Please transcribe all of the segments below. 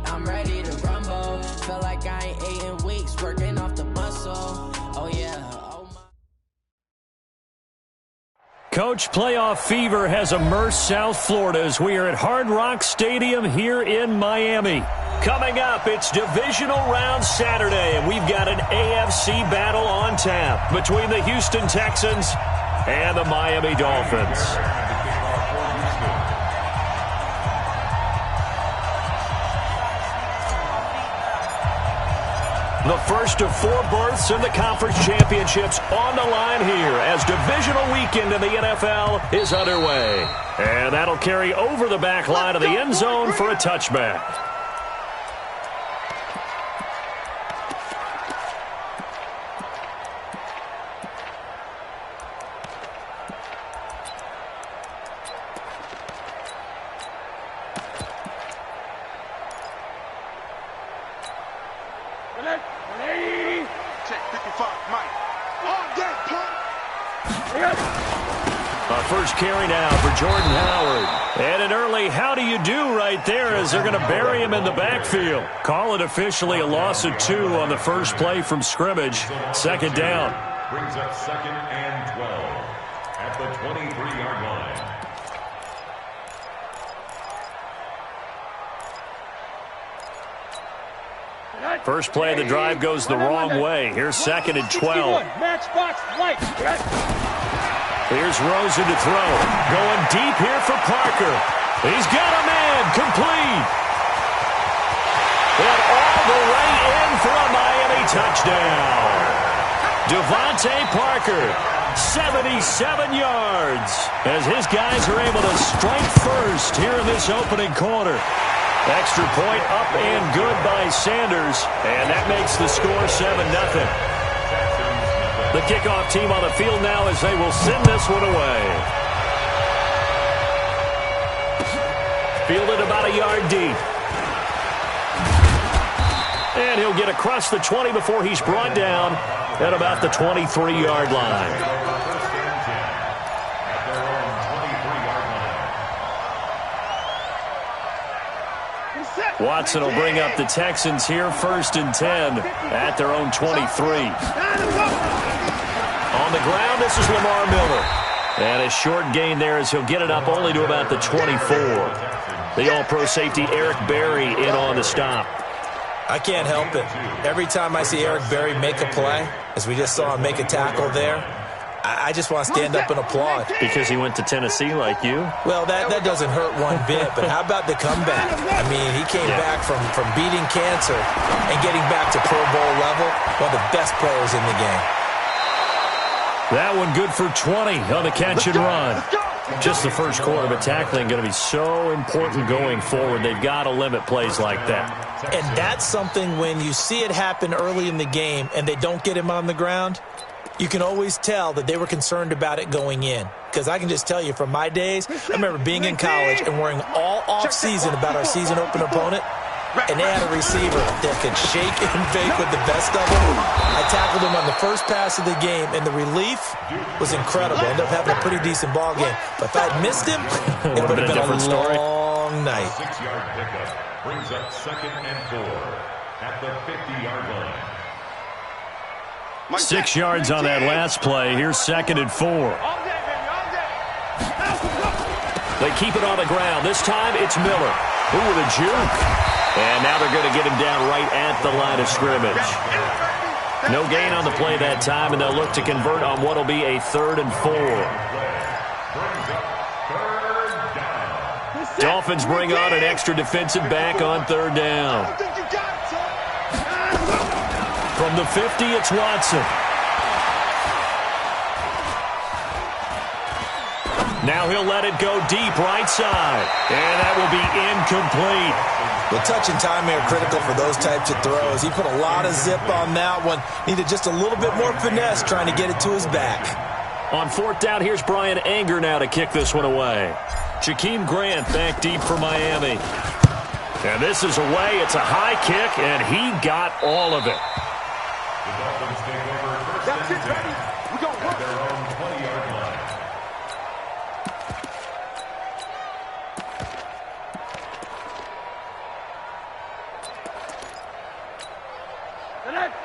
I'm ready to rumble. Feel like I ain't ate in weeks, working off the muscle. Oh yeah. Oh my. Coach, playoff fever has immersed South Florida as we are at Hard Rock Stadium here in Miami. Coming up, it's divisional round Saturday, and we've got an AFC battle on tap between the Houston Texans and the Miami Dolphins. The first of 4 berths in the conference championships on the line here as divisional weekend in the NFL is underway. And that'll carry over the back line of the end zone for a touchback. First carry now for Jordan Howard. And an early how do you do right there as they're going to bury him in the backfield. Call it officially a loss of 2 on the first play from scrimmage. Second down. Brings up 2nd and 12 at the 23-yard line. First play of the drive goes the wrong way. Here's 2nd and 12. Matchbox light. Here's Rosen to throw. Going deep here for Parker. He's got a man. Complete. And all the way in for a Miami touchdown. Devontae Parker, 77 yards, as his guys are able to strike first here in this opening quarter. Extra point up and good by Sanders, and that makes the score 7-0. The kickoff team on the field now as they will send this one away. Fielded about a yard deep. And he'll get across the 20 before he's brought down at about the 23-yard line. Watson will bring up the Texans here 1st and 10 at their own 23. On the ground, this is Lamar Miller. And a short gain there as he'll get it up only to about the 24. The All-Pro safety Eric Berry in on the stop. I can't help it. Every time I see Eric Berry make a play, as we just saw him make a tackle there, I just want to stand up and applaud. Because he went to Tennessee like you? Well, that doesn't hurt one bit, but how about the comeback? I mean, he came back from beating cancer and getting back to Pro Bowl level, one of the best players in the game. That one good for 20 on the catch and run. Just the first quarter, but tackling going to be so important going forward. They've got to limit plays like that. And that's something when you see it happen early in the game and they don't get him on the ground, you can always tell that they were concerned about it going in. Because I can just tell you from my days, I remember being in college and worrying all off-season about our season opener opponent. And they had a receiver that could shake and bake with the best of them. I tackled him on the first pass of the game, and the relief was incredible. Ended up having a pretty decent ball game. But if I'd missed him, it would have been a long night. 6-yard pickup brings up 2nd and 4 at the 50-yard line. 6 yards on that last play. Here's 2nd and 4. They keep it on the ground. This time it's Miller. Ooh, with a juke. And now they're going to get him down right at the line of scrimmage. No gain on the play that time, and they'll look to convert on what will be a 3rd and 4. Dolphins bring on an extra defensive back on 3rd down. From the 50, it's Watson. Now he'll let it go deep right side. And that will be incomplete. The touch and time are critical for those types of throws. He put a lot of zip on that one. Needed just a little bit more finesse trying to get it to his back. On 4th down, here's Brian Anger now to kick this one away. Jakeem Grant back deep for Miami. And this is away. It's a high kick, and he got all of it. The Dolphins take over 1st and 10 at their own 20-yard line.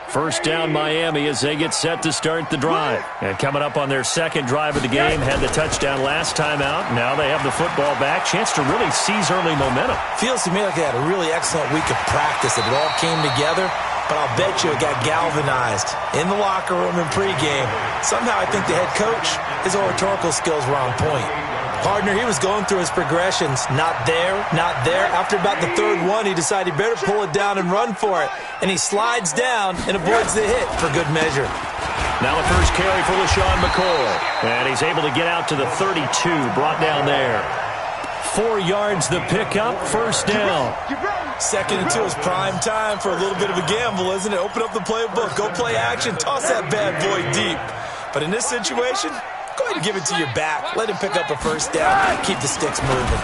First down Miami as they get set to start the drive. And coming up on their second drive of the game, had the touchdown last time out. Now they have the football back. Chance to really seize early momentum. Feels to me like they had a really excellent week of practice. It all came together, but I'll bet you it got galvanized in the locker room and pregame. Somehow I think the head coach, his oratorical skills were on point. Partner, he was going through his progressions. Not there, not there. After about the third one, he decided he better pull it down and run for it. And he slides down and avoids the hit for good measure. Now the first carry for LaShawn McCoy. And he's able to get out to the 32, brought down there. 4 yards the pickup, first down. Second and 2 is prime time for a little bit of a gamble, isn't it? Open up the playbook, go play action, toss that bad boy deep. But in this situation, go ahead and give it to your back. Let him pick up a first down. Keep the sticks moving.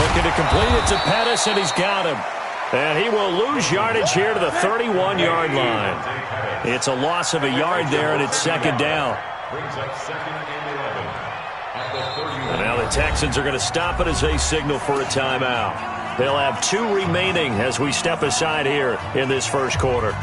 Looking to complete it to Pettis, and he's got him. And he will lose yardage here to the 31-yard line. It's a loss of a yard there, and it's second down. And now the Texans are going to stop it as they signal for a timeout. They'll have 2 remaining as we step aside here in this first quarter.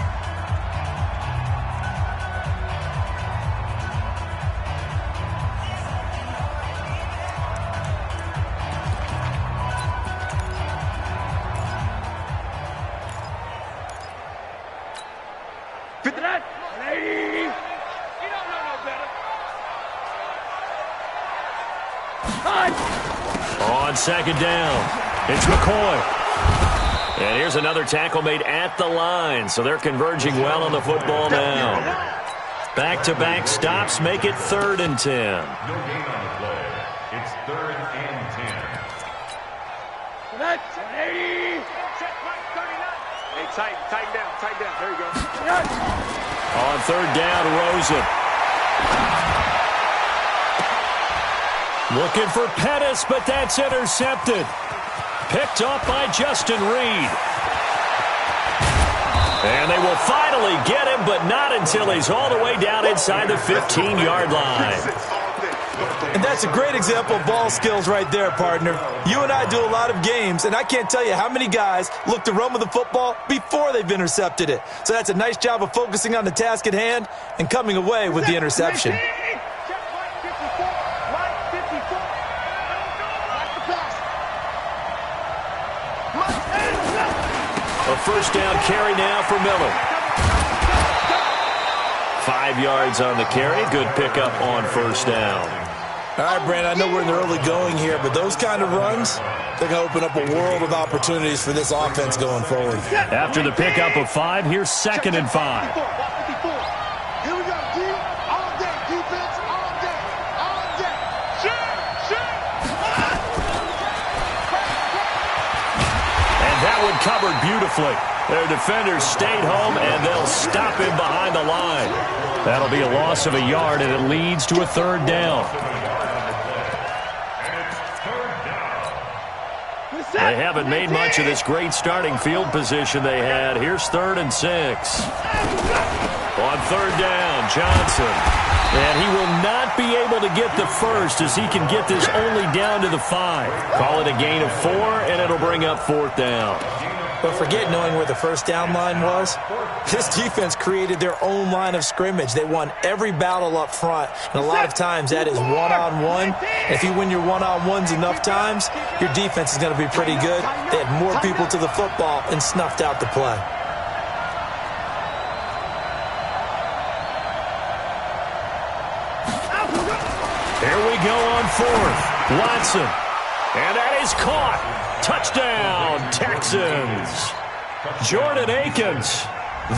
On second down, it's McCoy. And here's another tackle made at the line, so they're converging well on the football now. Back-to-back stops make it 3rd and 10. No gain on the play. It's 3rd and 10. Hey, tighten down. There you go. On 3rd down, Rosen. Looking for Pettis, but that's intercepted. Picked off by Justin Reed. And they will finally get him, but not until he's all the way down inside the 15-yard line. And that's a great example of ball skills right there, partner. You and I do a lot of games, and I can't tell you how many guys look to run with the football before they've intercepted it. So that's a nice job of focusing on the task at hand and coming away with the interception. A first down carry now for Miller. 5 yards on the carry. Good pickup on first down. All right, Brandon, I know we're in the early going here, but those kind of runs, they're going to open up a world of opportunities for this offense going forward. After the pickup of 5, here's 2nd and 5. Here we go, D. All day. Defense, all day. All day. And that one covered beautifully. Their defenders stayed home, and they'll stop him behind the line. That'll be a loss of a yard, and it leads to a 3rd down. They haven't made much of this great starting field position they had. Here's 3rd and 6. On 3rd down, Johnson. And he will not be able to get the first as he can get this only down to the 5. Call it a gain of 4, and it'll bring up 4th down. But forget knowing where the first down line was. This defense created their own line of scrimmage. They won every battle up front, and a lot of times that is one-on-one. If you win your one-on-ones enough times, your defense is going to be pretty good. They had more people to the football and snuffed out the play. Here we go on 4th. Watson. And that is caught. Touchdown, Texans. Jordan Akins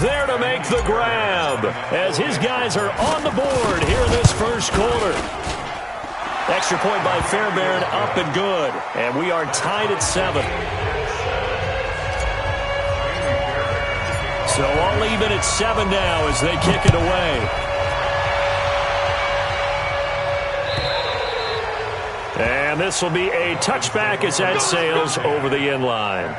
there to make the grab as his guys are on the board here in this first quarter. Extra point by Fairbairn, up and good. And we are tied at 7. So all even at 7 now as they kick it away. And this will be a touchback as that sails over the end line.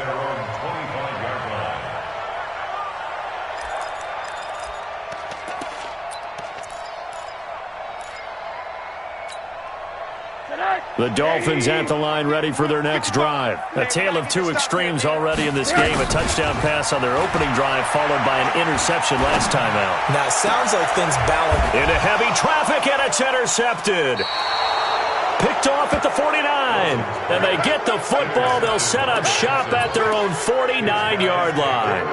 The Dolphins at the line ready for their next drive. A tale of two extremes already in this game. A touchdown pass on their opening drive followed by an interception last time out. Now, it sounds like things balance. Into heavy traffic, and it's intercepted. Picked off at the 49. And they get the football. They'll set up shop at their own 49-yard line.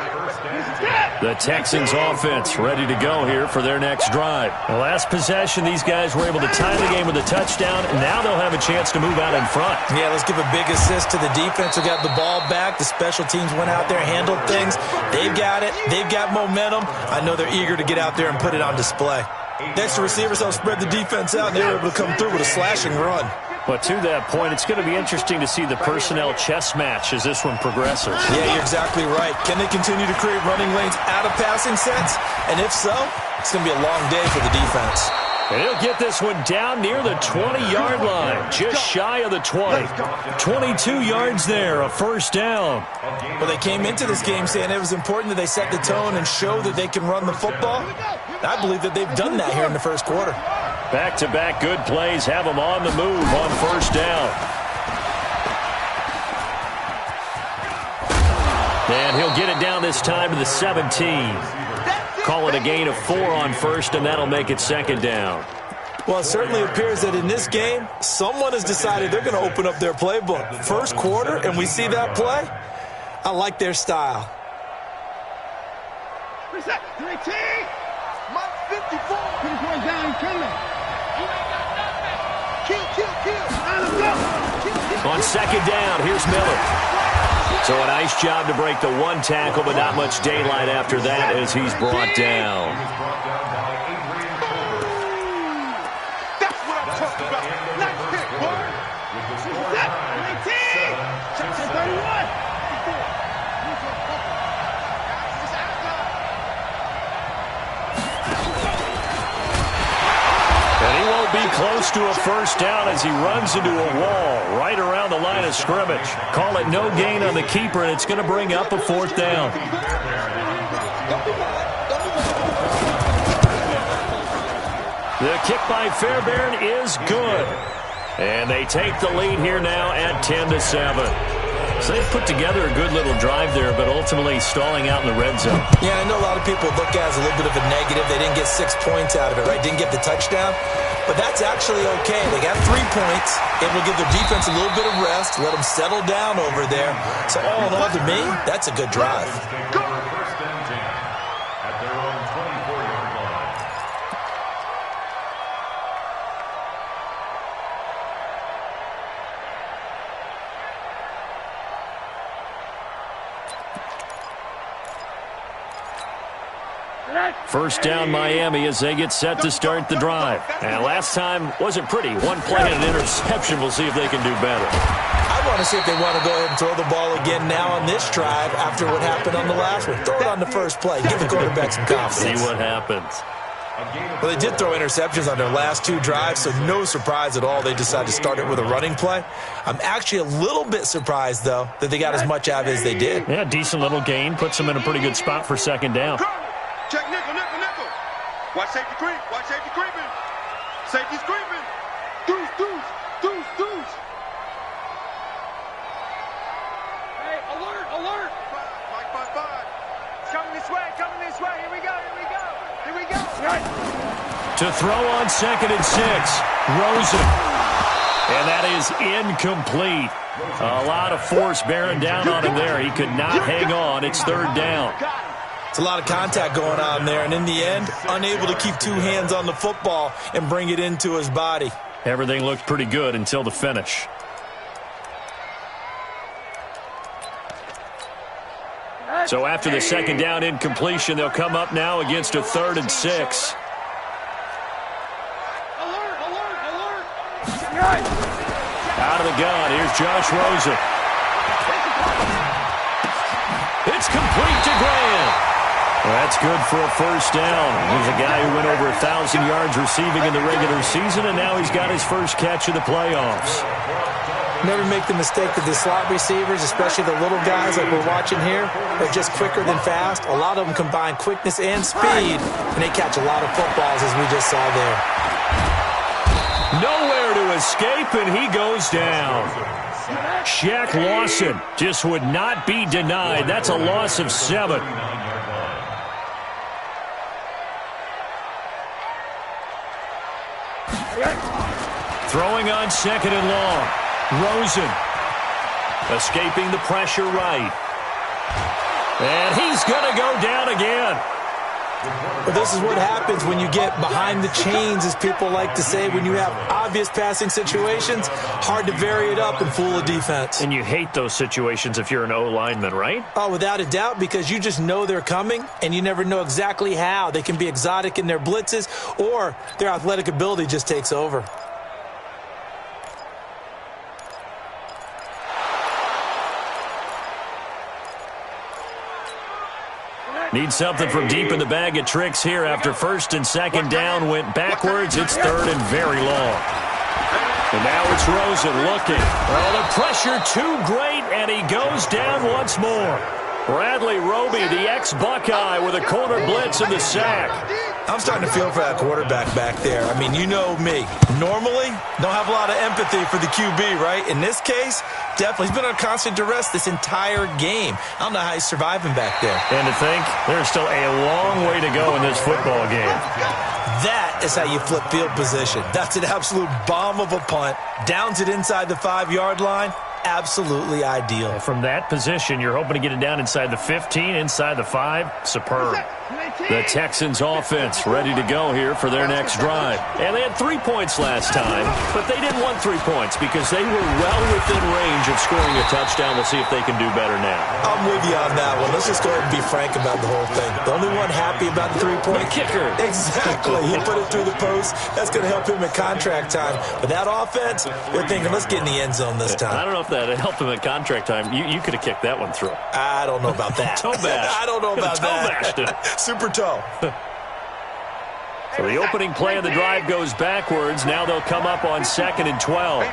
The Texans offense ready to go here for their next drive. The last possession, these guys were able to tie the game with a touchdown. Now they'll have a chance to move out in front. Yeah, let's give a big assist to the defense who got the ball back. The special teams went out there, handled things. They've got it. They've got momentum. I know they're eager to get out there and put it on display. Next, the receivers helped spread the defense out, and they were able to come through with a slashing run. But to that point, it's going to be interesting to see the personnel chess match as this one progresses. Yeah, you're exactly right. Can they continue to create running lanes out of passing sets? And if so, it's going to be a long day for the defense. And he'll get this one down near the 20-yard line, just shy of the 20. 22 yards there, a first down. Well, they came into this game saying it was important that they set the tone and show that they can run the football. I believe that they've done that here in the first quarter. Back-to-back good plays have them on the move on first down. And he'll get it down this time to the 17. Call it a gain of 4 on first, and that'll make it second down. Well, it certainly appears that in this game, someone has decided they're going to open up their playbook. First quarter, and we see that play. I like their style. What's that? 13! Mike 54! 54 down, coming. Kill. On second down, here's Miller. So a nice job to break the one tackle, but not much daylight after that as he's brought down. That's what I'm talking about. Nice pick, boy. What's that? 19! Chapter 31! And he won't be close to a first down as he runs into a wall right around the line of scrimmage. Call it no gain on the keeper, and it's going to bring up a fourth down. The kick by Fairbairn is good. And they take the lead here now at 10-7. So they put together a good little drive there, but ultimately stalling out in the red zone. Yeah, I know a lot of people look at it as a little bit of a negative. They didn't get 6 points out of it, right? Didn't get the touchdown. But that's actually okay. They got 3 points. It will give their defense a little bit of rest, let them settle down over there. So all in all, to me, that's a good drive. First down Miami as they get set to start the drive. And last time wasn't pretty. One play and an interception. We'll see if they can do better. I want to see if they want to go ahead and throw the ball again now on this drive after what happened on the last one. Throw it on the first play. Give the quarterback some confidence. See what happens. Well, they did throw interceptions on their last 2 drives, so no surprise at all they decided to start it with a running play. I'm actually a little bit surprised, though, that they got as much out of it as they did. Yeah, decent little gain. Puts them in a pretty good spot for second down. Check nickel. Watch safety creep. Watch safety creeping. Safety's creeping. Deuce. Hey, alert. 5. Coming this way. Here we go. To throw on second and 6. Rosen. And that is incomplete. A lot of force bearing down on him there. He could not hang on. It's third down. It's a lot of contact going on there, and in the end, unable to keep 2 hands on the football and bring it into his body. Everything looked pretty good until the finish. So after the second down incompletion, they'll come up now against a 3rd and 6. Out of the gun, here's Josh Rosen. It's complete to Graham. That's good for a first down. He's a guy who went over 1,000 yards receiving in the regular season, and now he's got his first catch of the playoffs. Never make the mistake that the slot receivers, especially the little guys like we're watching here, are just quicker than fast. A lot of them combine quickness and speed, and they catch a lot of footballs as we just saw there. Nowhere to to escape, and he goes down. Shaq Lawson just would not be denied. That's a loss of 7. Throwing on 2nd and long. Rosen escaping the pressure right. And he's going to go down again. Well, this is what happens when you get behind the chains, as people like to say. When you have obvious passing situations, hard to vary it up and fool a defense. And you hate those situations if you're an O-lineman, right? Oh, without a doubt, because you just know they're coming, and you never know exactly how. They can be exotic in their blitzes, or their athletic ability just takes over. Need something from deep in the bag of tricks here after 1st and 2nd down went backwards. It's 3rd and very long. And now it's Rosen looking. Oh, the pressure too great, and he goes down once more. Bradley Roby, the ex-Buckeye, with a corner blitz and the sack. I'm starting to feel for that quarterback back there. I mean, you know me. Normally, don't have a lot of empathy for the QB, right? In this case, definitely. He's been on constant duress this entire game. I don't know how he's surviving back there. And to think, there's still a long way to go in this football game. That is how you flip field position. That's an absolute bomb of a punt. Downs it inside the 5-yard line. Absolutely ideal. From that position, you're hoping to get it down inside the 15, inside the 5. Superb. The Texans offense ready to go here for their next drive. And they had 3 points last time, but they didn't want 3 points because they were well within range of scoring a touchdown. We'll see if they can do better now. I'm with you on that one. Let's just go ahead and be frank about the whole thing. The only one happy about the 3-point kicker. Exactly. He put it through the post. That's going to help him at contract time. But that offense, they're thinking, let's get in the end zone this time. I don't know if that helped him at contract time. You could have kicked that one through. I don't know about that. Toe bash. I don't know about that. Toe bashed it. Super toe. So the opening play of the drive goes backwards. Now they'll come up on 2nd and 12.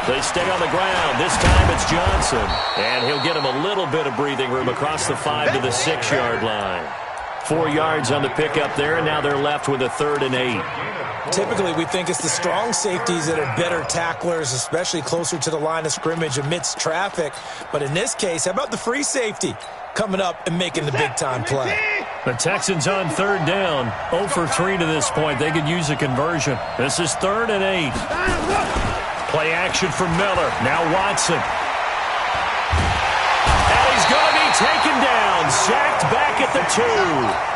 They stay on the ground. This time it's Johnson. And he'll get him a little bit of breathing room across the 5 to the 6-yard line. 4 yards on the pickup there, and now they're left with a 3rd and 8. Typically, we think it's the strong safeties that are better tacklers, especially closer to the line of scrimmage amidst traffic. But in this case, how about the free safety coming up and making the big-time play? The Texans on 3rd down. 0 for 3 to this point. They could use a conversion. This is 3rd and 8. Play action from Miller. Now Watson. And he's going to be taken down. Sacked back at the 2.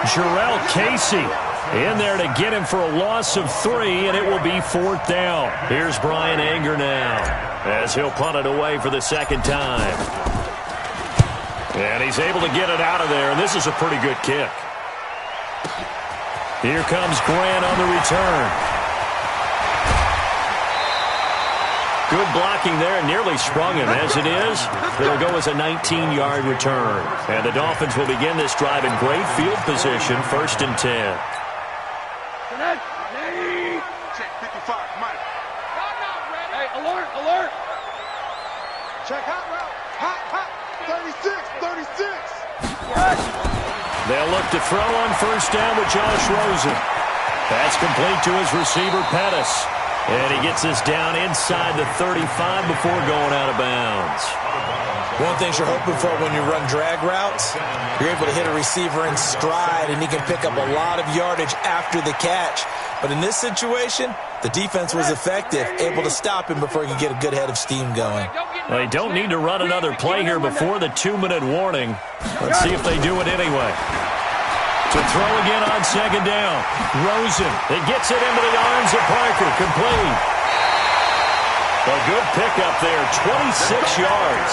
Jarrell Casey in there to get him for a loss of 3, and it will be 4th down. Here's Brian Anger now as he'll punt it away for the 2nd time. And he's able to get it out of there, and this is a pretty good kick. Here comes Grant on the return. Good blocking there, nearly sprung him. As it is, it'll go as a 19-yard return. And the Dolphins will begin this drive in great field position, 1st and 10. Check 55, Mike. Hey, alert, alert. Check hot route. Hot. 36. They'll look to throw on 1st down with Josh Rosen. That's complete to his receiver, Pettis. And he gets us down inside the 35 before going out of bounds. One of the things you're hoping for when you run drag routes, you're able to hit a receiver in stride, and he can pick up a lot of yardage after the catch. But in this situation, the defense was effective, able to stop him before he could get a good head of steam going. They don't need to run another play here before the 2-minute warning. Let's see if they do it anyway. To throw again on 2nd down. Rosen, it gets it into the arms of Parker, complete. A good pickup there, 26 yards.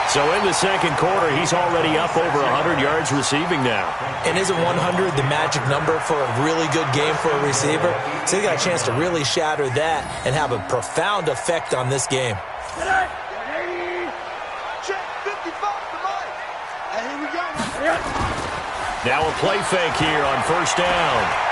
So in the 2nd quarter, he's already up over 100 yards receiving now. And isn't 100 the magic number for a really good game for a receiver? So he got a chance to really shatter that and have a profound effect on this game. Check 55 to Mike. And here we go. Now a play fake here on 1st down.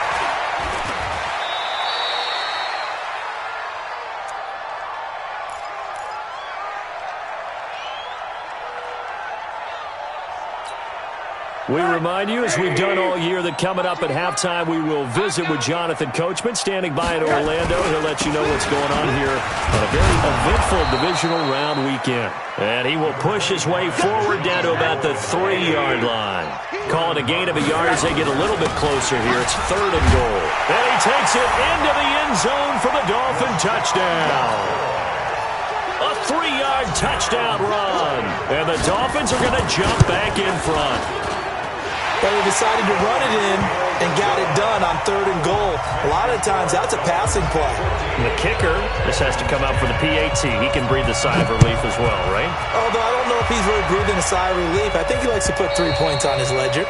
We remind you, as we've done all year, that coming up at halftime, we will visit with Jonathan Coachman standing by in Orlando. He'll let you know what's going on here on a very eventful divisional round weekend. And he will push his way forward down to about the 3-yard line. Calling a gain of a yard as they get a little bit closer here. It's 3rd and goal. And he takes it into the end zone for the Dolphin touchdown. A 3-yard touchdown run. And the Dolphins are going to jump back in front. But he decided to run it in and got it done on 3rd and goal. A lot of times, that's a passing play. And the kicker, this has to come out for the PAT. He can breathe a sigh of relief as well, right? Although I don't know if he's really breathing a sigh of relief. I think he likes to put 3 points on his ledger.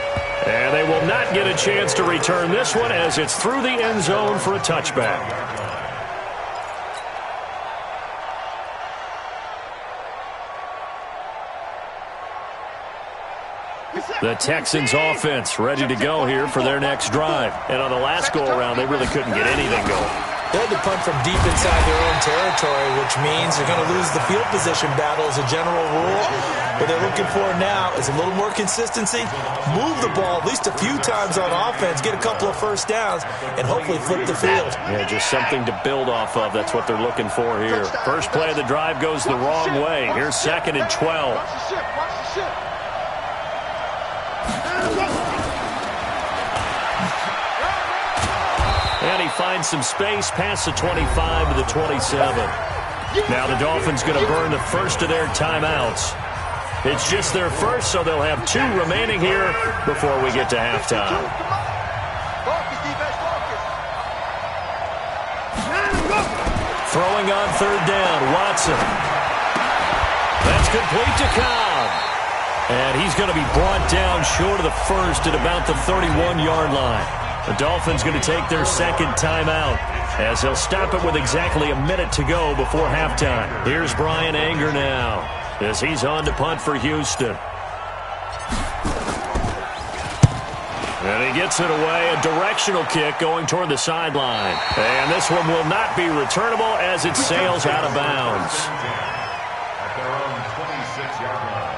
And they will not get a chance to return this one as it's through the end zone for a touchback. The Texans offense ready to go here for their next drive. And on the last go-around, they really couldn't get anything going. They had to punt from deep inside their own territory, which means they're going to lose the field position battle as a general rule. What they're looking for now is a little more consistency, move the ball at least a few times on offense, get a couple of first downs, and hopefully flip the field. Yeah, just something to build off of. That's what they're looking for here. First play of the drive goes the wrong way. Here's 2nd and 12. And he finds some space past the 25 to the 27. Now the Dolphins going to burn the first of their timeouts. It's just their first, so they'll have 2 remaining here before we get to halftime. Throwing on 3rd down, Watson. That's complete to Cobb. And he's going to be brought down short of the first at about the 31-yard line. The Dolphins going to take their 2nd timeout as they'll stop it with exactly a minute to go before halftime. Here's Brian Anger now as he's on to punt for Houston. And he gets it away, a directional kick going toward the sideline. And this one will not be returnable as it sails out of bounds. At their own 26-yard line.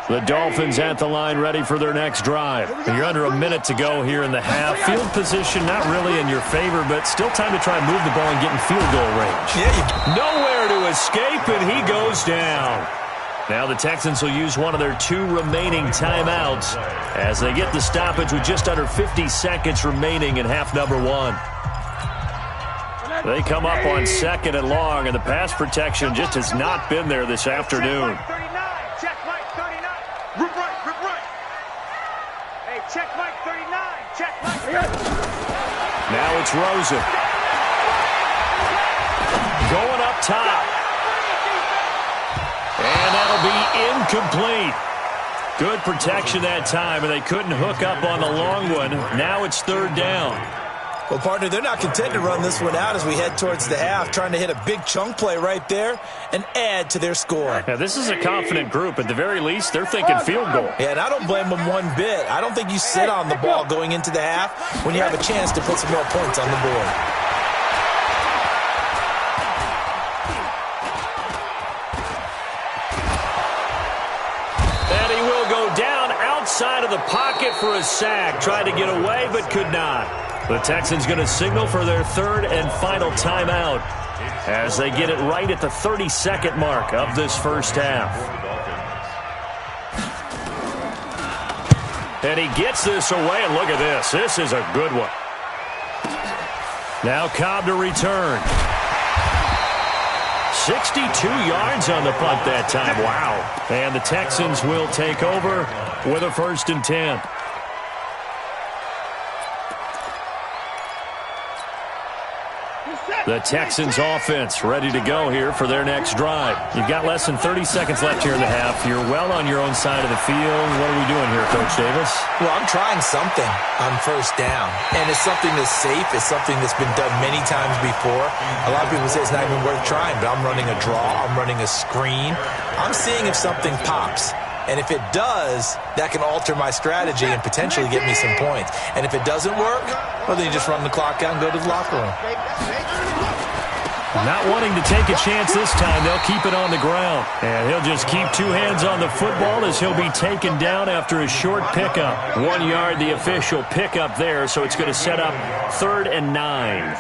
The Dolphins at the line ready for their next drive. And you're under a minute to go here in the half. Field position not really in your favor, but still time to try and move the ball and get in field goal range. Yeah, nowhere to escape, and he goes down. Now the Texans will use one of their 2 remaining timeouts as they get the stoppage with just under 50 seconds remaining in half number 1. They come up on 2nd and long, and the pass protection just has not been there this afternoon. Check Mike 39. Rip right. Hey, check Mike 39. Check Mike. Now it's Rosen. Going up top. And that'll be incomplete. Good protection that time, and they couldn't hook up on the long one. Now it's 3rd down. Well, partner, they're not content to run this one out as we head towards the half, trying to hit a big chunk play right there and add to their score. Yeah, this is a confident group. At the very least, they're thinking field goal. Yeah, and I don't blame them one bit. I don't think you sit on the ball going into the half when you have a chance to put some more points on the board. And he will go down outside of the pocket for a sack. Tried to get away, but could not. The Texans going to signal for their 3rd and final timeout as they get it right at the 30-second mark of this first half. And he gets this away, and look at this. This is a good one. Now Cobb to return. 62 yards on the punt that time. Wow. And the Texans will take over with a 1st and 10. The Texans offense ready to go here for their next drive. You've got less than 30 seconds left here in the half. You're well on your own side of the field. What are we doing here, Coach Davis? Well, I'm trying something on 1st down. And it's something that's safe. It's something that's been done many times before. A lot of people say it's not even worth trying, but I'm running a draw. I'm running a screen. I'm seeing if something pops. And if it does, that can alter my strategy and potentially get me some points. And if it doesn't work, well, then you just run the clock out and go to the locker room. Not wanting to take a chance this time, they'll keep it on the ground. And he'll just keep two hands on the football as he'll be taken down after a short pickup. 1 yard, the official pickup there, so it's going to set up 3rd and 9.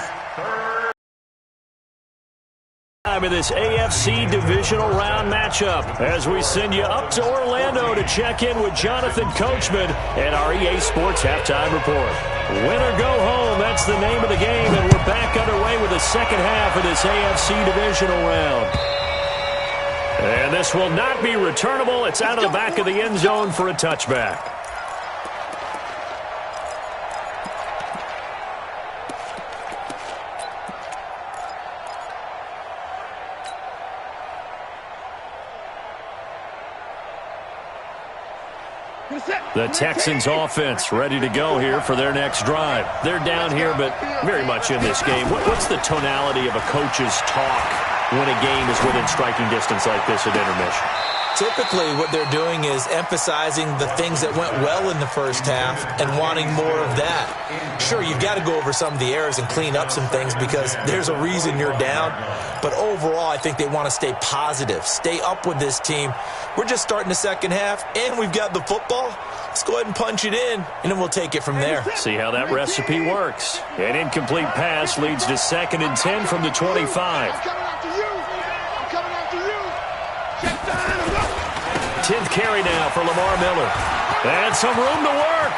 Time of this AFC divisional round matchup as we send you up to Orlando to check in with Jonathan Coachman and our EA Sports Halftime Report. Win or go home, that's the name of the game, and we're back underway with the second half of this AFC divisional round. And this will not be returnable. It's out of the back of the end zone for a touchback. The Texans offense ready to go here for their next drive. They're down here, but very much in this game. What's the tonality of a coach's talk when a game is within striking distance like this at intermission? Typically, what they're doing is emphasizing the things that went well in the first half and wanting more of that. Sure, you've got to go over some of the errors and clean up some things because there's a reason you're down. But overall, I think they want to stay positive, stay up with this team. We're just starting the second half, and we've got the football. Let's go ahead and punch it in, and then we'll take it from there. See how that recipe works. An incomplete pass leads to 2nd and 10 from the 25. 10th carry now for Lamar Miller. And some room to work.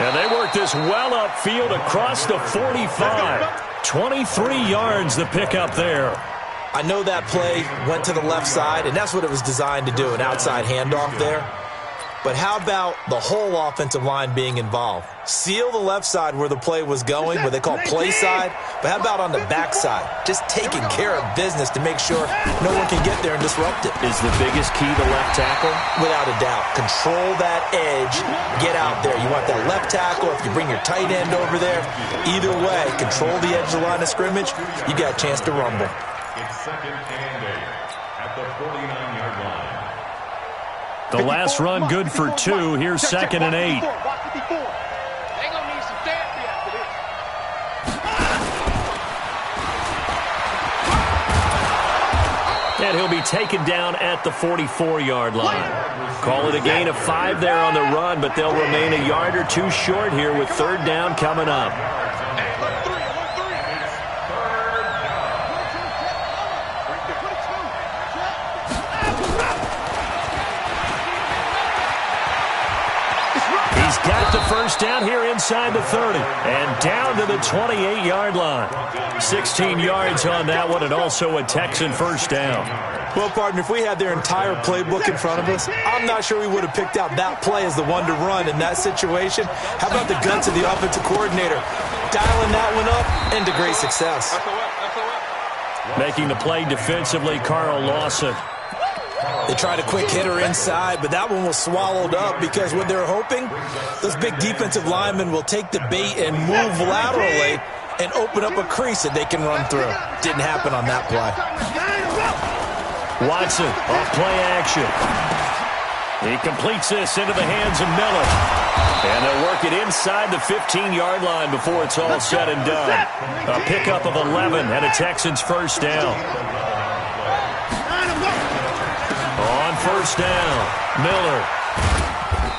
And they work this well upfield across the 45. 23 yards the pickup there. I know that play went to the left side, and that's what it was designed to do, an outside handoff there. But how about the whole offensive line being involved? Seal the left side where the play was going, what they call play side. But how about on the back side? Just taking care of business to make sure no one can get there and disrupt it. Is the biggest key the left tackle? Without a doubt. Control that edge. Get out there. You want that left tackle. If you bring your tight end over there, either way, control the edge of the line of scrimmage, you got a chance to rumble. It's 2nd and 8 at the 49-yard line. The last run good for 2. Here's 2nd and 8. And he'll be taken down at the 44-yard line. Call it a gain of 5 there on the run, but they'll remain a yard or two short here with 3rd down coming up. Got the 1st down here inside the 30 and down to the 28-yard line. 16 yards on that one and also a Texan 1st down. Well, partner, if we had their entire playbook in front of us, I'm not sure we would have picked out that play as the one to run in that situation. How about the guts of the offensive coordinator? Dialing that one up into great success. Making the play defensively, Carl Lawson. They tried a quick hitter inside, but that one was swallowed up because what they're hoping, those big defensive linemen will take the bait and move laterally and open up a crease that they can run through. Didn't happen on that play. Watson off play action. He completes this into the hands of Miller. And they'll work it inside the 15-yard line before it's all said and done. A pickup of 11 and a Texans 1st down. On 1st down, Miller.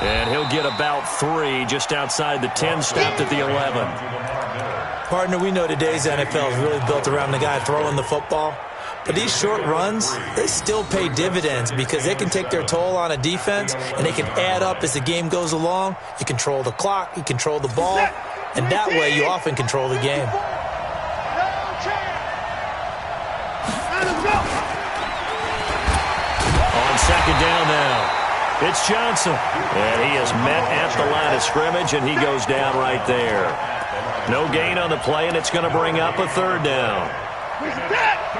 And he'll get about 3 just outside the 10, stopped at the 11. Partner, we know today's NFL is really built around the guy throwing the football. But these short runs, they still pay dividends because they can take their toll on a defense and they can add up as the game goes along. You control the clock, you control the ball, and that way you often control the game. On 2nd down now, it's Johnson. And he is met at the line of scrimmage, and he goes down right there. No gain on the play, and it's going to bring up a 3rd down.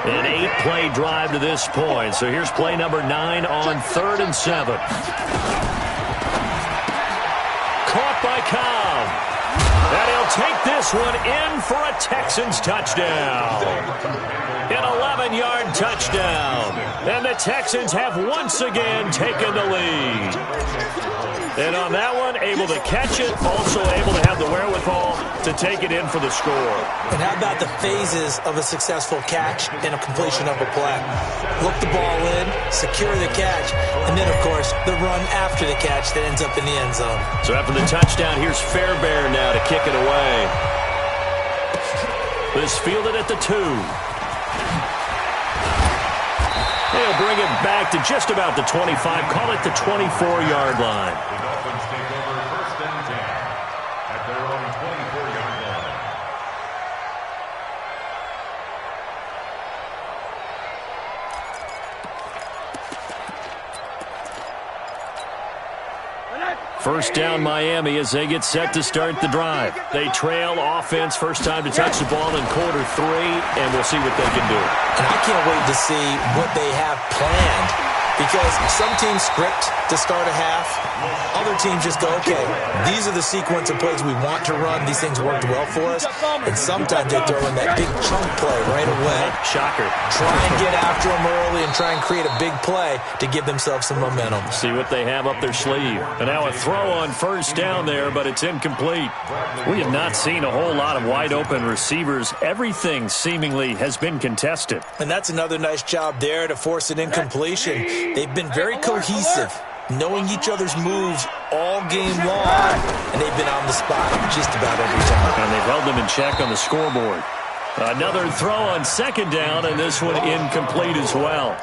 An 8-play drive to this point. So here's play number 9 on 3rd and 7. Caught by Cobb. And he'll take this one in for a Texans touchdown. An 11-yard touchdown. And the Texans have once again taken the lead. And on that one, able to catch it, also able to have the wherewithal to take it in for the score. And how about the phases of a successful catch and a completion of a play? Look the ball in, secure the catch, and then, of course, the run after the catch that ends up in the end zone. So after the touchdown, here's Fairbairn now to kick it away. This fielded at the 2. They'll bring it back to just about the 25, call it the 24-yard line. The Dolphins take over 1st and 10 at their own 24-yard line. First down Miami as they get set to start the drive. They trail offense, first time to touch the ball in quarter 3, and we'll see what they can do. And I can't wait to see what they have planned, because some teams script to start a half. Other teams just go, okay, these are the sequence of plays we want to run. These things worked well for us. And sometimes they throw in that big chunk play right away. Shocker. Try and get after them early and try and create a big play to give themselves some momentum. See what they have up their sleeve. And now a throw on first down there, but it's incomplete. We have not seen a whole lot of wide open receivers. Everything seemingly has been contested. And that's another nice job there to force an incompletion. They've been very cohesive, knowing each other's moves all game long, and they've been on the spot just about every time. And they've held them in check on the scoreboard. Another throw on second down, and this one incomplete as well.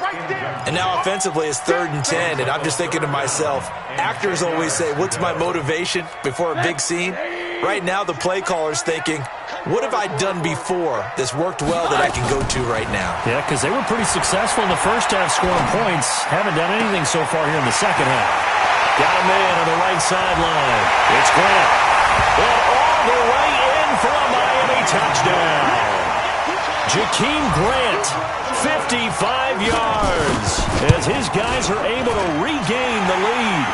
And now offensively it's 3rd and 10, and I'm just thinking to myself, actors always say, what's my motivation before a big scene? Right now the play caller's thinking, what have I done before that's worked well that I can go to right now? Yeah, because they were pretty successful in the first half scoring points. Haven't done anything so far here in the second half. Got a man on the right sideline. It's Grant. And all the way in for a Miami touchdown. Jakeem Grant, 55 yards, as his guys are able to regain the lead.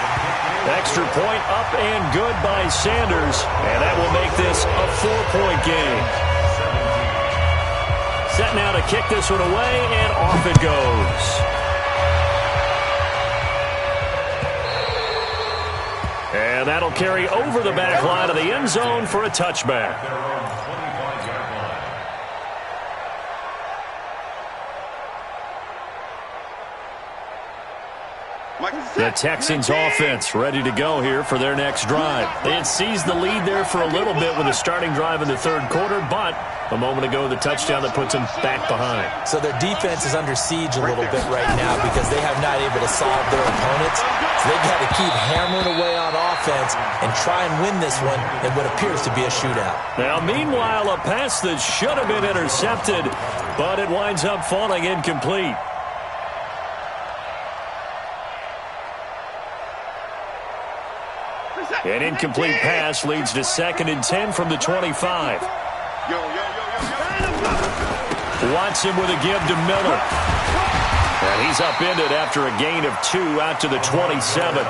Extra point up and good by Sanders, and that will make this a 4-point game. Set now to kick this one away, and off it goes. And that'll carry over the back line of the end zone for a touchback. The Texans offense ready to go here for their next drive. They had seized the lead there for a little bit with a starting drive in the 3rd quarter, but a moment ago the touchdown that puts them back behind. So their defense is under siege a little bit right now because they have not able to solve their opponents. So they've got to keep hammering away on offense and try and win this one in what appears to be a shootout. Now, meanwhile, a pass that should have been intercepted, but it winds up falling incomplete. An incomplete pass leads to 2nd and 10 from the 25. Watson with a give to Miller. And he's upended after a gain of 2 out to the 27.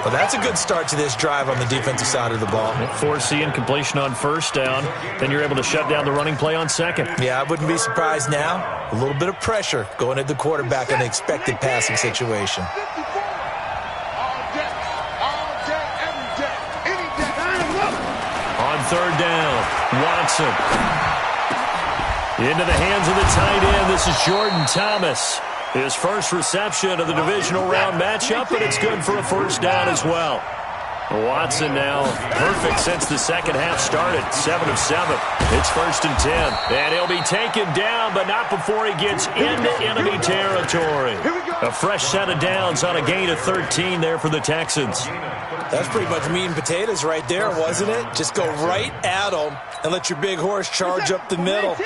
Well, that's a good start to this drive on the defensive side of the ball. Force the incompletion on first down. Then you're able to shut down the running play on second. Yeah, I wouldn't be surprised now. A little bit of pressure going at the quarterback in the expected passing situation. On 3rd down, Watson. Into the hands of the tight end. This is Jordan Thomas. His first reception of the divisional round matchup, but it's good for a first down as well. Watson now perfect since the second half started. 7 of 7. It's 1st and 10. And he'll be taken down, but not before he gets into enemy territory. A fresh set of downs on a gain of 13 there for the Texans. That's pretty much meat and potatoes right there, wasn't it? Just go right at them and let your big horse charge up the middle.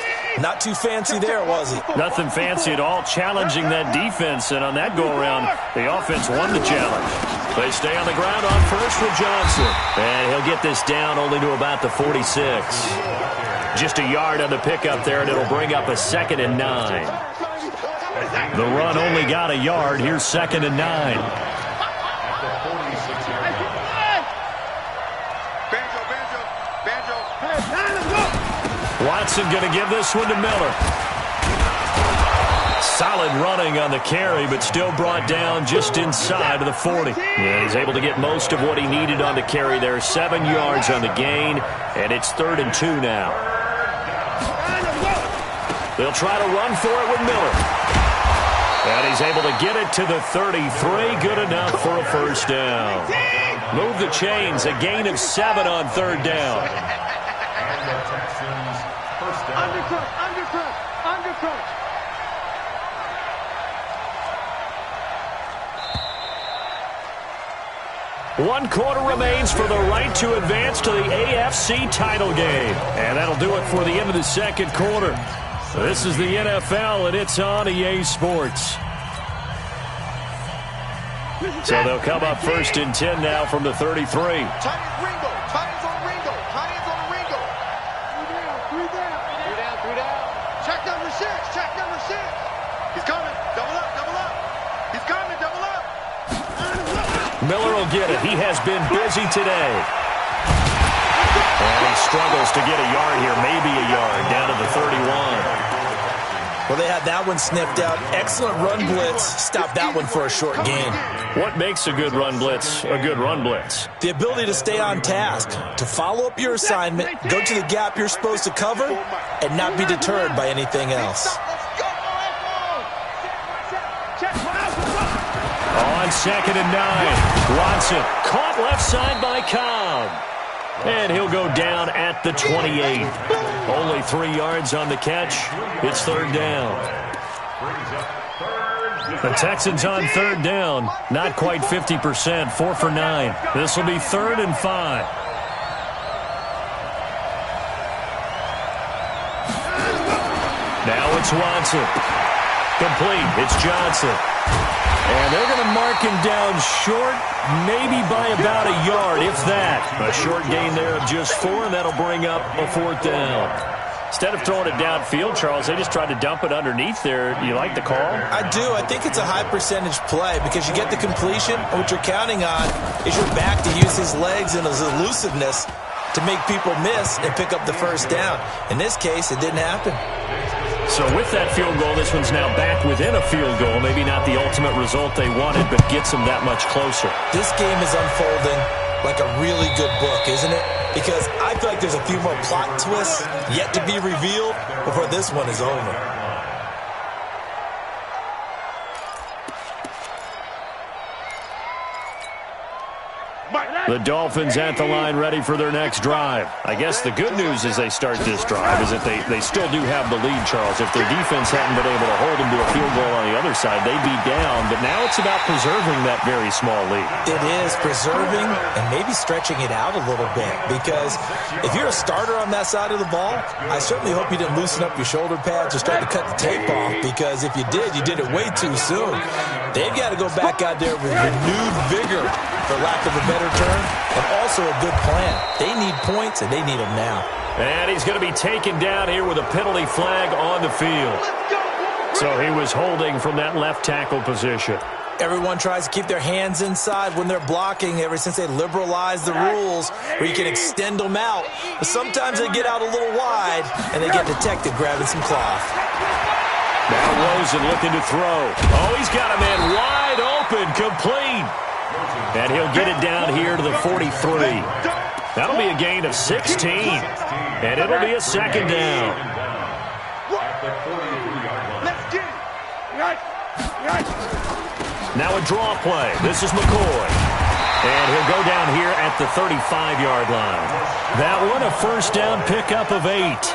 Not too fancy there, was it? Nothing fancy at all, challenging that defense. And on that go-around, the offense won the challenge. They stay on the ground on first with Johnson. And he'll get this down only to about the 46. Just a yard on the pickup there, and it'll bring up a 2nd and 9. The run only got a yard. Here's 2nd and 9. Watson going to give this one to Miller. Solid running on the carry, but still brought down just inside of the 40. Yeah, he's able to get most of what he needed on the carry there. 7 yards on the gain, and it's 3rd and 2 now. They'll try to run for it with Miller. And he's able to get it to the 33. Good enough for a first down. Move the chains. A gain of 7 on 3rd down. And the Texans first down. Undercut. 1 quarter remains for the right to advance to the AFC title game. And that'll do it for the end of the 2nd quarter. This is the NFL, and it's on EA Sports. So they'll come up 1st and 10 now from the 33. Tight on Ringo. Three down. Check number 6. He's coming. Double up. He's coming. Double up. Miller will get it. He has been busy today. And he struggles to get a yard here, maybe a yard, down to the 31. Well, they had that one sniffed out. Excellent run blitz. Stop that one for a short gain. What makes a good run blitz a good run blitz? The ability to stay on task, to follow up your assignment, go to the gap you're supposed to cover, and not be deterred by anything else. On 2nd and 9, Watson caught left side by Cobb. And he'll go down at the 28. Only 3 yards on the catch. It's 3rd down. The Texans on 3rd down. Not quite 50%. 4 for 9. This will be 3rd and 5. Now it's Watson. Complete. It's Johnson. And they're going to mark him down short, maybe by about a yard, if that. A short gain there of just 4, and that'll bring up a 4th down. Instead of throwing it downfield, Charles, they just tried to dump it underneath there. You like the call? I do. I think it's a high-percentage play because you get the completion, and what you're counting on is your back to use his legs and his elusiveness to make people miss and pick up the first down. In this case, it didn't happen. So with that field goal, this one's now back within a field goal. Maybe not the ultimate result they wanted, but gets them that much closer. This game is unfolding like a really good book, isn't it? Because I feel like there's a few more plot twists yet to be revealed before this one is over. The Dolphins at the line ready for their next drive. I guess the good news as they start this drive is that they still do have the lead, Charles. If their defense hadn't been able to hold them to a field goal on the other side, they'd be down. But now it's about preserving that very small lead. It is preserving and maybe stretching it out a little bit. Because if you're a starter on that side of the ball, I certainly hope you didn't loosen up your shoulder pads or start to cut the tape off. Because if you did it way too soon. They've got to go back out there with renewed vigor, for lack of a better term, and also a good plan. They need points, and they need them now. And he's going to be taken down here with a penalty flag on the field. So he was holding from that left tackle position. Everyone tries to keep their hands inside when they're blocking ever since they liberalized the rules where you can extend them out. But sometimes they get out a little wide, and they get detected grabbing some cloth. Now Rosen looking to throw. Oh, he's got a man wide open, complete. And he'll get it down here to the 43. That'll be a gain of 16. And it'll be a 2nd down. Now a draw play. This is McCoy. And he'll go down here at the 35-yard line. That one a first down pickup of 8.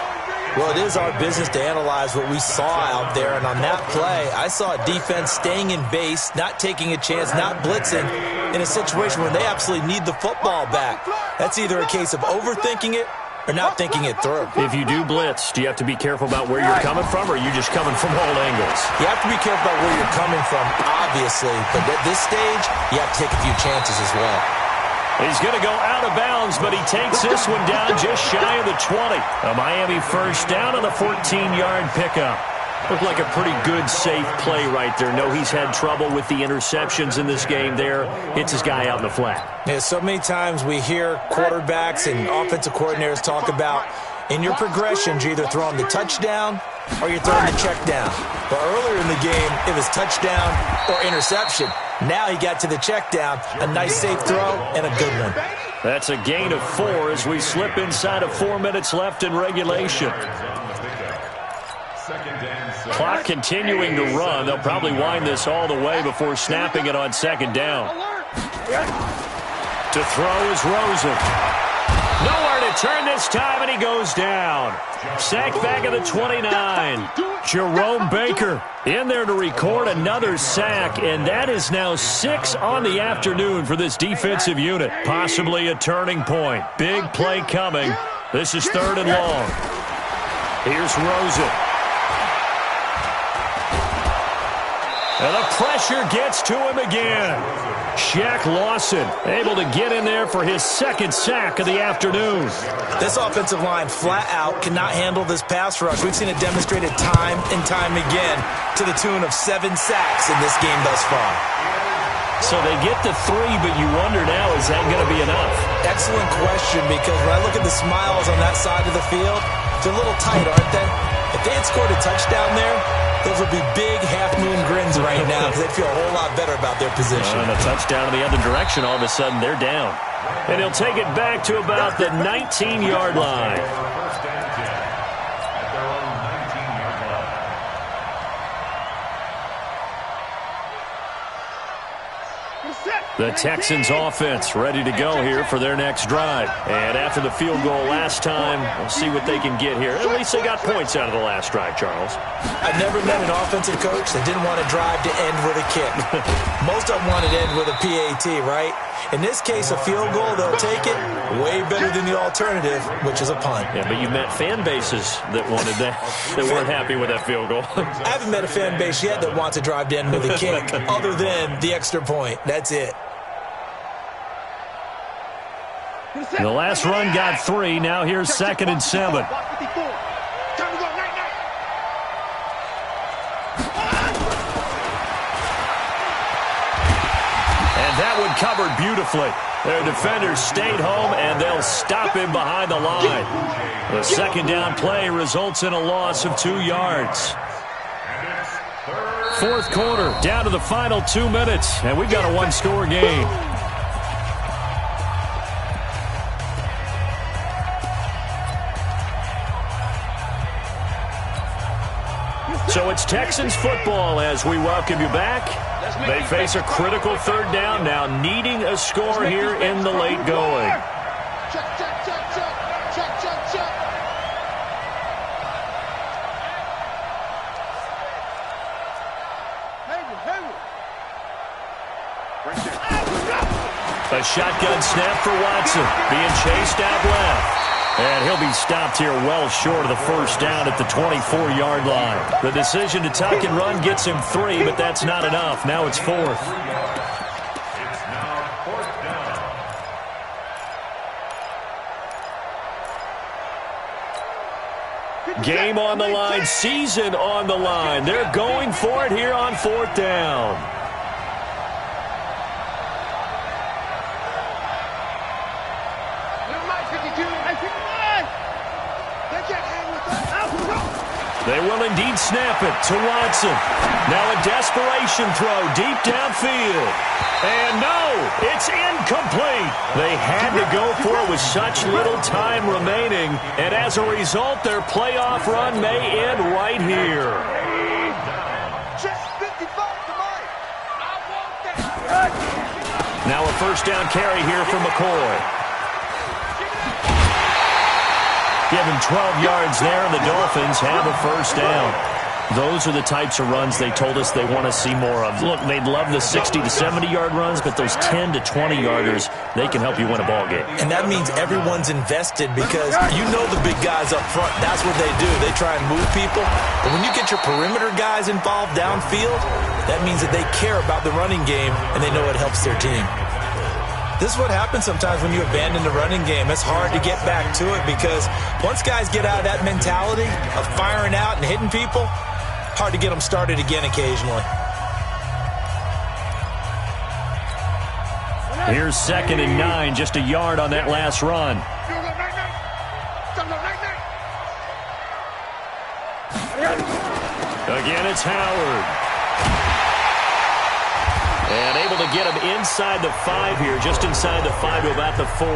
Well, it is our business to analyze what we saw out there, and on that play, I saw a defense staying in base, not taking a chance, not blitzing, in a situation where they absolutely need the football back. That's either a case of overthinking it or not thinking it through. If you do blitz, do you have to be careful about where you're coming from, or are you just coming from all angles? You have to be careful about where you're coming from, obviously, but at this stage, you have to take a few chances as well. He's going to go out of bounds, but he takes this one down just shy of the 20. A Miami first down on the 14-yard pickup. Looked like a pretty good, safe play right there. No, he's had trouble with the interceptions in this game there. Hits his guy out in the flat. Yeah, so many times we hear quarterbacks and offensive coordinators talk about In your progressions, you're either throwing the touchdown or you're throwing the check down. But earlier in the game, it was touchdown or interception. Now he got to the check down, a nice safe throw, and a good one. That's a gain of 4 as we slip inside of 4 minutes left in regulation. Clock continuing to run. They'll probably wind this all the way before snapping it on second down. To throw is Rosen. Nowhere to turn this time, and he goes down. Sacked back at the 29. Jerome Baker in there to record another sack, and that is now 6 on the afternoon for this defensive unit. Possibly a turning point. Big play coming. This is 3rd and long. Here's Rosen. And the pressure gets to him again. Shaq Lawson able to get in there for his 2nd sack of the afternoon. This offensive line flat out cannot handle this pass rush. We've seen it demonstrated time and time again to the tune of 7 sacks in this game thus far. So they get to 3, but you wonder now, is that going to be enough? Excellent question, because when I look at the smiles on that side of the field, they're a little tight, aren't they? If they had scored a touchdown there, those would be big half-moon grins right now because they'd feel a whole lot better about their position. And a touchdown in the other direction, all of a sudden they're down. And he'll take it back to about the 19-yard line. The Texans offense ready to go here for their next drive. And after the field goal last time, we'll see what they can get here. At least they got points out of the last drive, Charles. I've never met an offensive coach that didn't want to drive to end with a kick. Most of them wanted to end with a PAT, right? In this case, a field goal, they'll take it. Way better than the alternative, which is a punt. Yeah, but you met fan bases that wanted that, that weren't happy with that field goal. I haven't met a fan base yet that wants to drive to end with a kick, other than the extra point. That's it. The last run got 3. Now here's 2nd and 7. And that one covered beautifully. Their defenders stayed home, and they'll stop him behind the line. The 2nd down play results in a loss of 2 yards. 4th quarter, down to the final 2 minutes, and we've got a 1-score game. So it's Texans football as we welcome you back. They face a critical 3rd down now, needing a score here in the late going. check, check, check, check, check, check, check. A shotgun snap for Watson, being chased out left. And he'll be stopped here well short of the 1st down at the 24-yard line. The decision to tuck and run gets him 3, but that's not enough. Now it's 4th. It's now 4th down. Game on the line, season on the line. They're going for it here on 4th down. They will indeed snap it to Watson. Now a desperation throw deep downfield. And no, it's incomplete. They had to go for it with such little time remaining. And as a result, their playoff run may end right here. Now a 1st down carry here for McCoy. Give him 12 yards there, and the Dolphins have a 1st down. Those are the types of runs they told us they want to see more of. Look, they'd love the 60 to 70-yard runs, but those 10 to 20-yarders, they can help you win a ball game. And that means everyone's invested because you know the big guys up front. That's what they do. They try and move people. But when you get your perimeter guys involved downfield, that means that they care about the running game, and they know it helps their team. This is what happens sometimes when you abandon the running game. It's hard to get back to it because once guys get out of that mentality of firing out and hitting people, hard to get them started again occasionally. Here's 2nd and 9, just a yard on that last run. Again, it's Howard. And able to get him inside the 5 here, just inside the 5 to about the 4.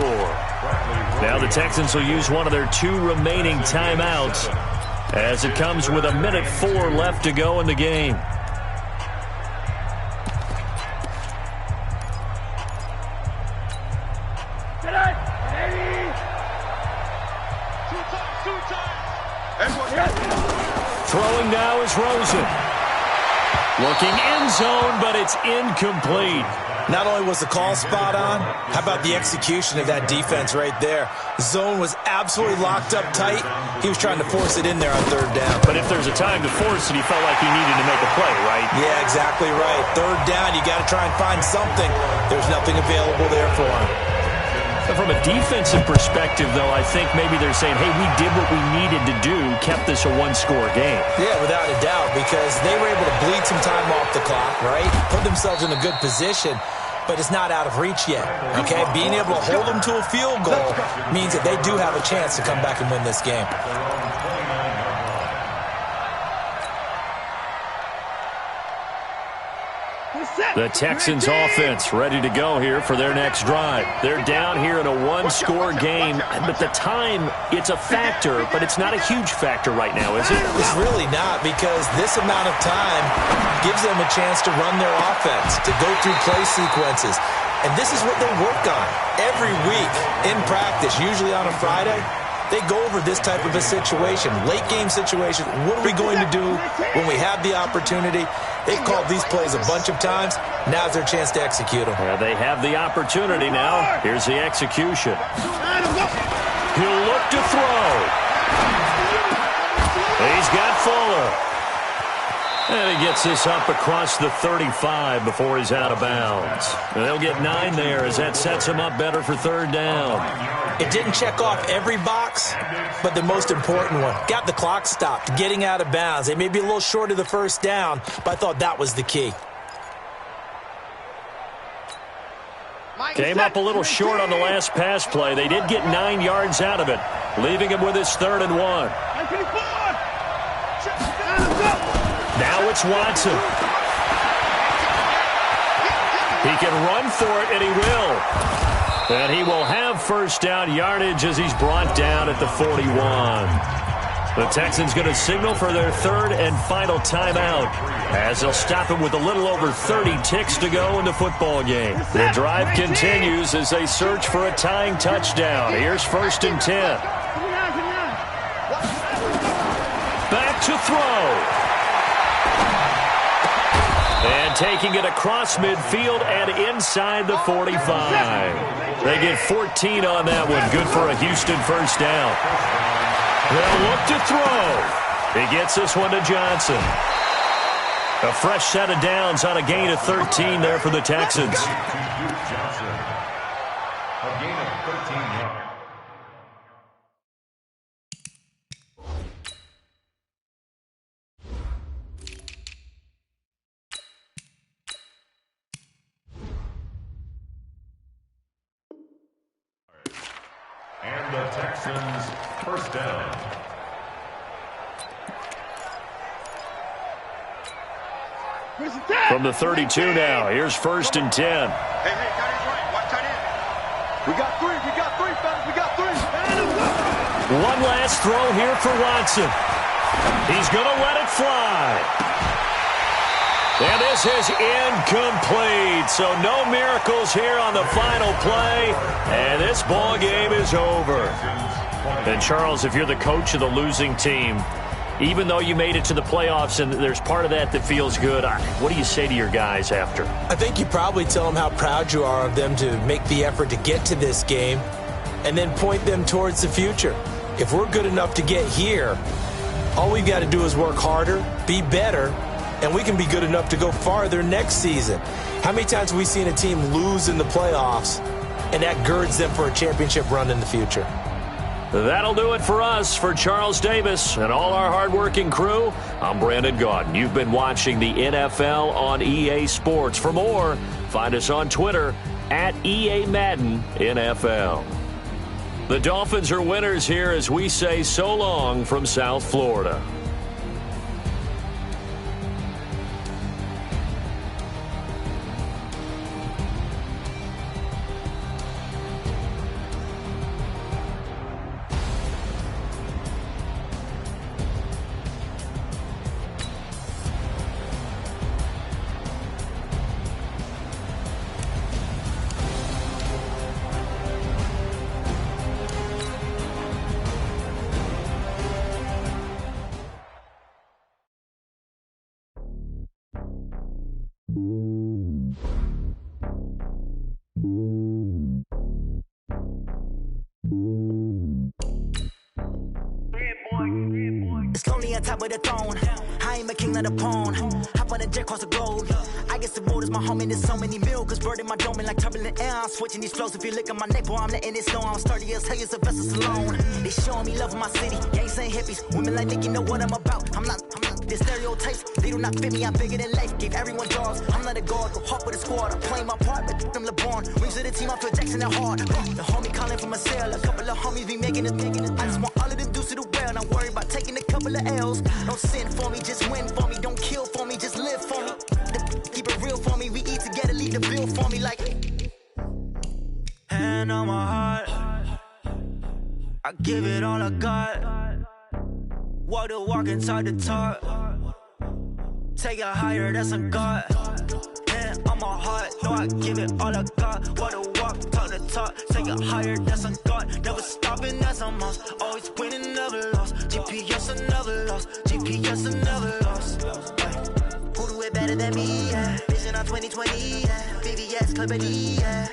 Now the Texans will use one of their 2 remaining timeouts as it comes with 1:04 left to go in the game. Throwing now is Rosen. Looking end zone, but it's incomplete. Not only was the call spot on, how about the execution of that defense right there? Zone was absolutely locked up tight. He was trying to force it in there on 3rd down. But if there's a time to force it, he felt like he needed to make a play, right? Yeah, exactly right. 3rd down, you got to try and find something. There's nothing available there for him. From a defensive perspective, though, I think maybe they're saying, hey, we did what we needed to do, kept this a 1-score game. Yeah, without a doubt, because they were able to bleed some time off the clock, right? Put themselves in a good position, but it's not out of reach yet, okay? Being able to hold them to a field goal means that they do have a chance to come back and win this game. The Texans offense ready to go here for their next drive. They're down here in a 1-score game, but the time, it's a factor, but it's not a huge factor right now, is it? It's really not, because this amount of time gives them a chance to run their offense, to go through play sequences. And this is what they work on every week in practice, usually on a Friday. They go over this type of a situation, late game situation. What are we going to do when we have the opportunity? They've called these plays a bunch of times. Now's their chance to execute them. Yeah, they have the opportunity now. Here's the execution. He'll look to throw. He's got Fuller. And he gets this up across the 35 before he's out of bounds. And they'll get 9 there as that sets him up better for 3rd down. It didn't check off every box, but the most important one. Got the clock stopped, getting out of bounds. They may be a little short of the 1st down, but I thought that was the key. Came up a little short on the last pass play. They did get 9 yards out of it, leaving him with his 3rd and 1. Now it's Watson. He can run for it, and he will. And he will have 1st down yardage as he's brought down at the 41. The Texans going to signal for their 3rd and final timeout as they'll stop him with a little over 30 ticks to go in the football game. The drive continues as they search for a tying touchdown. Here's 1st and 10. Back to throw. And taking it across midfield and inside the 45. They get 14 on that one. Good for a Houston 1st down. They'll look to throw. He gets this one to Johnson. A fresh set of downs on a gain of 13 there for the Texans. Johnson. A gain of 13 yards. And the Texans 1st down. From the 32 now, here's 1st and 10. Hey, tight end right. Watch tight end. We got 3, fellas. We got 3. One last throw here for Watson. He's going to let it fly. And this is incomplete. So no miracles here on the final play. And this ball game is over. And Charles, if you're the coach of the losing team, even though you made it to the playoffs and there's part of that feels good, what do you say to your guys after? I think you probably tell them how proud you are of them to make the effort to get to this game and then point them towards the future. If we're good enough to get here, all we've got to do is work harder, be better, and we can be good enough to go farther next season. How many times have we seen a team lose in the playoffs, and that girds them for a championship run in the future? That'll do it for us. For Charles Davis and all our hardworking crew, I'm Brandon Gaudin. You've been watching the NFL on EA Sports. For more, find us on Twitter at EA Madden NFL. The Dolphins are winners here as we say so long from South Florida. on top of the throne. I ain't a king of the pawn. Hop on a jet across the globe. I guess the world is my home and there's so many mil. Cause bird in my dome and like turbulent air. I'm switching these flows. If you look at my neck, boy, I'm letting it snow. I'm sturdy as hell, it's a vessel alone. They showing me love in my city. Gangs ain't hippies. Women like Nicky know what I'm about. I'm not the stereotypes. They do not fit me. I'm bigger than life. Gave everyone jobs. I'm not a guard. Go hop with a squad. I'm playing my part, but them LeBron. Rings of the team, I feel Jackson and hard. The homie calling from a cell. A couple of homies be making it. I just want all of them dudes to the well. Not worry about taking a couple of L's. Don't sin for me, just win for me. Don't kill for me, just live for me. Keep it real for me. We eat together, leave the bill for me like. Hand on my heart, I give it all I got. Walk the walk and talk the talk. Take it higher, that's a God. Hand on my heart, no, I give it all I got. Walk the walk, talk the talk. Take it higher, that's a God. Never stopping, that's a must. Always winning, never lost. GPS, I never lost. GPS, I never lost. Who do it better than me? Yeah. Vision on 2020, yeah. VVS, Clippity, yeah.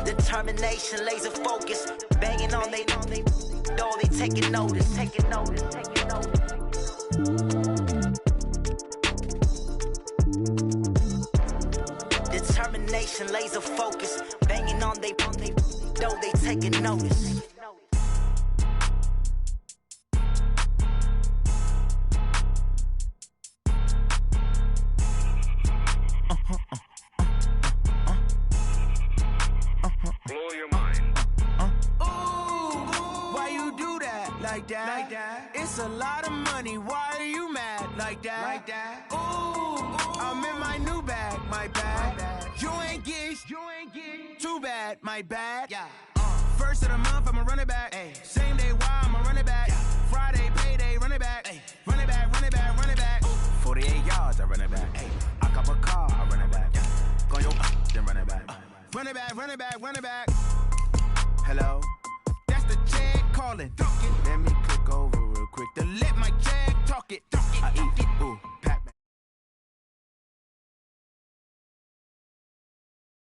Determination, laser focus. Banging on they know they taking notice. Taking notice, taking notice. Determination, laser focus. Banging on they know they taking notice. Blow your mind. Why you do that? Like that? Like that? It's a lot of money. Why are you mad? Like that? Like that? Ooh, I'm in my new bag. My bag. You ain't get. Too bad. My bad. Yeah. First of the month, I'ma run it back. Ay. Same day, why I'ma run it back. Yeah. Friday, payday, run it back. Ay. Run it back, run it back, run it back. 48 yards, I run it back. Ay. I cop a car, I run it back. Yeah. Go yo, then run it back. Run it back, run it back, run it back. Hello? That's the Chad calling. Let me click over real quick to let my Chad